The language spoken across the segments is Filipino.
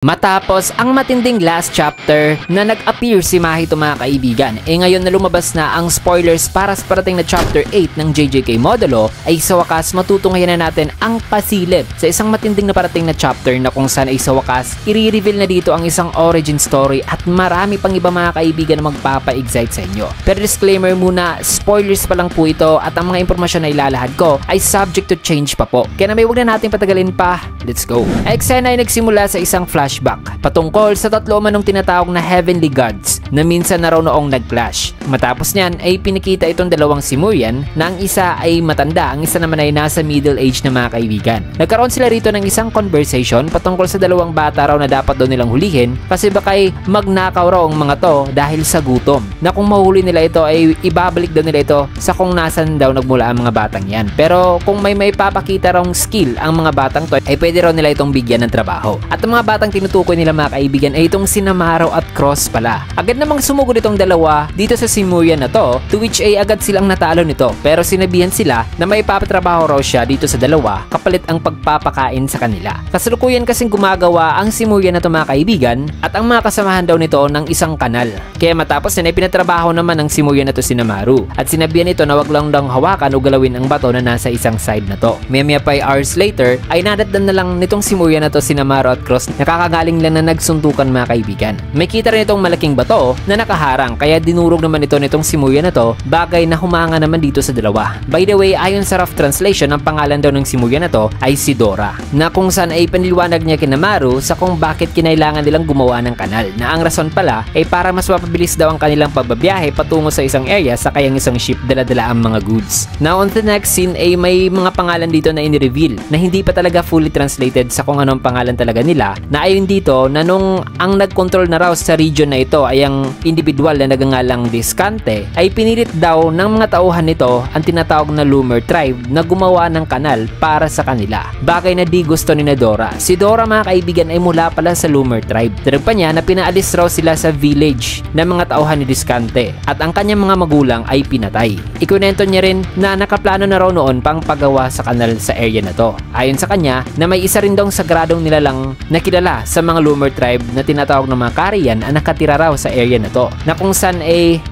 Matapos ang matinding last chapter na nag-appear si Mahito mga kaibigan, ngayon na lumabas na ang spoilers para sa parating na chapter 8 ng JJK Modulo, ay sa wakas matutunghayan na natin ang pasilip sa isang matinding na parating na chapter na kung saan ay sa wakas i-reveal na dito ang isang origin story at marami pang iba mga kaibigan na magpapa-excite sa inyo. Pero disclaimer muna, spoilers pa lang po ito at ang mga impormasyon na ilalahad ko ay subject to change pa po. Kaya na may wag na natin patagalin pa, let's go. Eksena ay nagsimula sa isang flashback patungkol sa tatlo manong tinatawag na heavenly gods na minsan na raw noong nag-clash. Matapos niyan ay pinikita itong dalawang Simurian na ang isa ay matanda, ang isa naman ay nasa middle age na mga kaibigan. Nagkaroon sila rito ng isang conversation patungkol sa dalawang bata raw na dapat daw nilang hulihin kasi baka ay magnakaw raw ang mga to dahil sa gutom, na kung mahuli nila ito ay ibabalik daw nila ito sa kung nasan daw nagmula ang mga batang yan. Pero kung may papakita raw skill ang mga batang to ay pwede raw nila itong bigyan ng trabaho. At ang mga batang tinutukoy nila mga kaibigan ay itong si Namaro at Cross pala. Agad namang sumugod itong dalawa dito sa Simurian na to which ay agad silang natalo nito, pero sinabihan sila na may papatrabaho raw siya dito sa dalawa kapalit ang pagpapakain sa kanila. Kasalukuyan kasing gumagawa ang Simurian na to mga kaibigan at ang mga kasamahan daw nito ng isang kanal. Kaya matapos na pinatrabaho naman ng Simurian na to si Namaru at sinabihan ito na wag lang daw hawakan o galawin ang bato na nasa isang side na to. Maya pa hours later ay nadatdan na lang nitong Simurian na to si Namaru at Cross. Nakakagaling lang na nagsuntukan mga kaibigan. May kita rin itong malaking bato na nakaharang kaya dinurog naman ito nitong Simurian na to, bagay na humanga naman dito sa dalawa. By the way, ayon sa rough translation, ang pangalan daw ng Simurian na to ay si Dora, na kung saan ay paniliwanag niya kina Maru sa kung bakit kinailangan nilang gumawa ng kanal, na ang rason pala ay para mas mapabilis daw ang kanilang pagbabiyahe patungo sa isang area sa kayang isang ship dala-dala ang mga goods. Now on the next scene ay may mga pangalan dito na in-reveal na hindi pa talaga fully translated sa kung anong pangalan talaga nila, na ayon dito na nung ang nag-control na raw sa region na ito ay ang individual na nagangalang Discante, ay pinilit daw ng mga tauhan nito ang tinatawag na Loomer tribe na gumawa ng kanal para sa kanila. Bagay na di gusto ni Dora. Si Dora mga kaibigan ay mula pala sa Loomer tribe. Tinag pa niya na pinaalis raw sila sa village ng mga tauhan ni Discante at ang kanyang mga magulang ay pinatay. Ikunento niya rin na nakaplano na raw noon pang paggawa sa kanal sa area na to. Ayon sa kanya na may isa rin daw sagradong nilalang na kilala sa mga Loomer tribe na tinatawag ng mga Karian ang nakatira raw sa area na to, na kung saan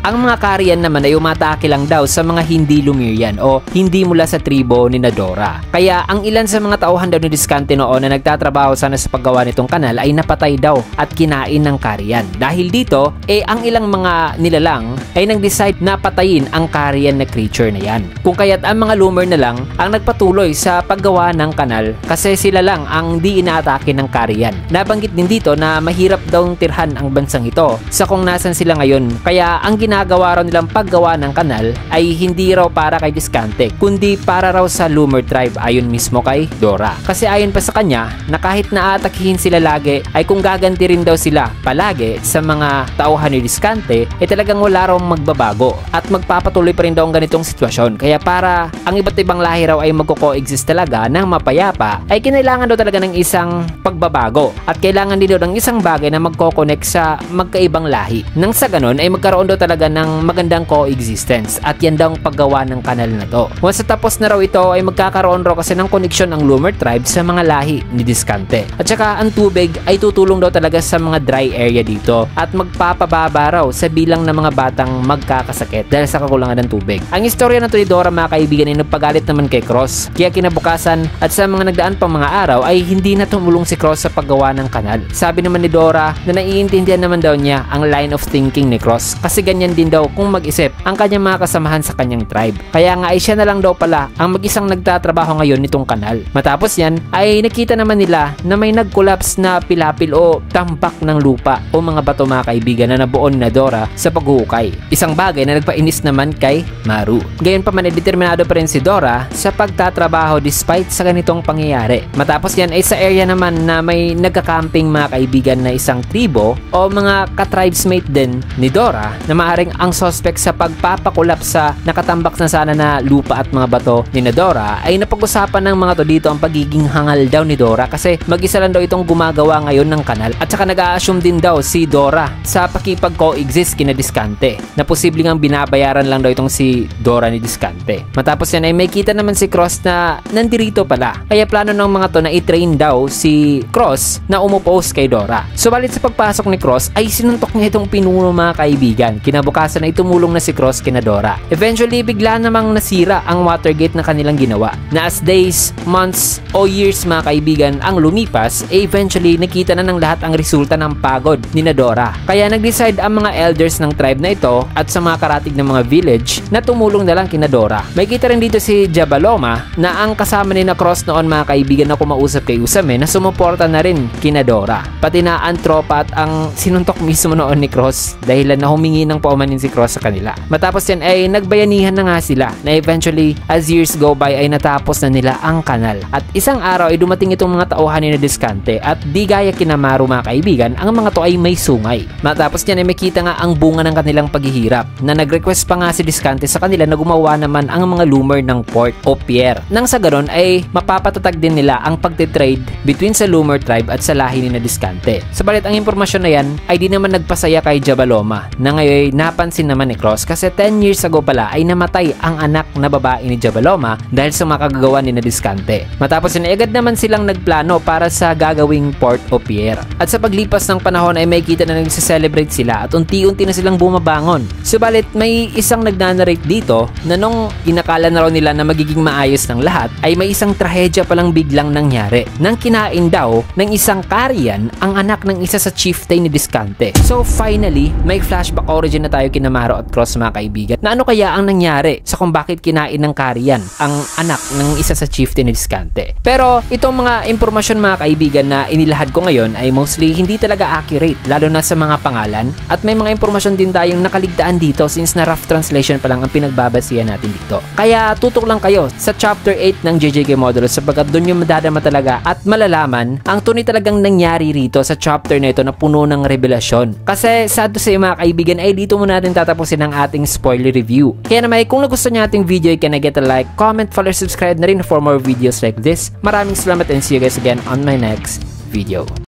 ang mga Karian naman ay umatake lang daw sa mga hindi Lumerian o hindi mula sa tribo ni Dora. Kaya ang ilan sa mga tauhan daw ni Discante noon na nagtatrabaho sana sa paggawa nitong kanal ay napatay daw at kinain ng Karian. Dahil dito ang ilang mga nilalang ay nag-decide na patayin ang Karian na creature na yan. Kung kaya't ang mga Loomer na lang ang nagpatuloy sa paggawa ng kanal kasi sila lang ang di inaatake ng Karian. Nabanggit din dito na mahirap daw tirhan ang bansang ito sa kung nasan sila ngayon, kaya ang ginagawa raw nilang paggawa ng kanal ay hindi raw para kay Discante kundi para raw sa Loomer tribe ayon mismo kay Dora. Kasi ayon pa sa kanya na kahit naatakihin sila lagi ay kung gaganti rin daw sila palagi sa mga tauhan ni Discante talagang wala raw magbabago at magpapatuloy pa rin daw ang ganitong sitwasyon. Kaya para ang iba't ibang lahi raw ay magko-coexist talaga ng mapayapa ay kinailangan daw talaga ng isang pagbabago at kailangan din daw ng isang bagay na magko-connect sa magkaibang lahi. Nang sa ganon ay magkaroon daw talaga ng magandang coexistence at yan daw ang paggawa ng kanal na to. Once tapos na raw ito ay magkakaroon raw kasi ng connection ng Loomer tribe sa mga lahi ni Discante. At saka ang tubig ay tutulong daw talaga sa mga dry area dito at magpapababa raw sa bilang ng mga batang magkakasakit dahil sa kakulangan ng tubig. Ang istorya na to ni Dora mga kaibigan ay nagpagalit naman kay Cross, kaya kinabukasan at sa mga nagdaan pang mga araw ay hindi na tumulong si Cross sa paggawa ng kanal. Sabi naman ni Dora na naiintindihan naman daw niya ang line of thinking ni Cross kasi ganyan din daw kung mag-isip ang kanyang mga kasamahan sa kanyang tribe. Kaya nga ay siya na lang daw pala ang mag-isang nagtatrabaho ngayon nitong kanal. Matapos yan ay nakita naman nila na may nag-collapse na pilapil o tambak ng lupa o mga bato mga kaibigan na nabuo ni Dora sa paghuhukay. Isang bagay na nagpainis naman kay Maru. Gayon pa man ay determinado pa rin si Dora sa pagtatrabaho despite sa ganitong pangyayari. Matapos yan ay sa area naman na may nagka-camping mga kaibigan na isang tribo o mga ka-tribesmate din ni Dora na maaaring dumating ang suspect sa pagpapakulap sa nakatambak na sana na lupa at mga bato ni Dora, ay napag-usapan ng mga to dito ang pagiging hangal daw ni Dora kasi mag-isa lang daw itong gumagawa ngayon ng kanal, at saka nag-a-assume din daw si Dora sa pakipag-coexist kina Diskante na posibleng ang binabayaran lang daw itong si Dora ni Diskante. Matapos yan ay may kita naman si Cross na nandirito pala, kaya plano ng mga to na i-train daw si Cross na umupos kay Dora. Subalit sa pagpasok ni Cross ay sinuntok niya itong pinuno mga kaibigan. Kinabukasan ay tumulong na si Cross kina Dora. Eventually bigla namang nasira ang water gate na kanilang ginawa, na as days, months o years mga kaibigan ang lumipas, eventually nakita na ng lahat ang resulta ng pagod ni Dora. Kaya nag-decide ang mga elders ng tribe na ito at sa mga karatig ng mga village na tumulong na lang kina Dora. May kita rin dito si Jabaloma na ang kasama ni na Cross noon mga kaibigan na kumausap kay Usame na sumuporta na rin kina Dora. Pati na ang tropa at ang sinuntok mismo noon ni Cross dahil na humingi ng paumanin si Cross sa kanila. Matapos yan ay nagbayanihan na nga sila na eventually as years go by ay natapos na nila ang kanal. At isang araw ay dumating itong mga tauhan ni Diskante at di gaya kina Maru mga kaibigan, ang mga to ay may sungay. Matapos yan ay makita nga ang bunga ng kanilang paghihirap na nag-request pa nga si Diskante sa kanila na gumawa naman ang mga loomer ng port o pier. Nang sa ganon ay mapapatatag din nila ang pagtitrade between sa loomer tribe at sa lahi ni Diskante. Sabalit ang impormasyon na yan ay di naman nagpasaya kay Jabaloma na ngayon napansin naman ni Cross kasi 10 years ago pala ay namatay ang anak na babae ni Jabaloma dahil sa mga kagagawa ni Diskante. Matapos yun, agad naman silang nagplano para sa gagawing port o pier. At sa paglipas ng panahon ay may kita na nagse-celebrate sila at unti-unti na silang bumabangon. Subalit may isang nagnanarrate dito na nung inakala na raw nila na magiging maayos ng lahat ay may isang trahedya palang biglang nangyari nang kinain daw ng isang Carian ang anak ng isa sa chieftain ni Diskante. So finally, may flashback origin na tayo kina Maru at Cross mga kaibigan na ano kaya ang nangyari sa kung bakit kinain ng Carian ang anak ng isa sa chieftain ni Diskante. Pero itong mga impormasyon mga kaibigan na inilahad ko ngayon ay mostly hindi talaga accurate, lalo na sa mga pangalan, at may mga impormasyon din tayong nakaligtaan dito since na rough translation pa lang ang pinagbabasihan natin dito. Kaya tutok lang kayo sa chapter 8 ng JJK Modulo sapagkat doon yung madadama talaga at malalaman ang tunay talagang nangyari rito sa chapter na ito na puno ng revelasyon. Kasi sad to say mga kaibigan ay dito muna natin tatapusin ang ating spoiler review. Kaya naman kung nagustuhan niyo ating video, you can get a like, comment, follow, subscribe na rin for more videos like this. Maraming salamat and see you guys again on my next video.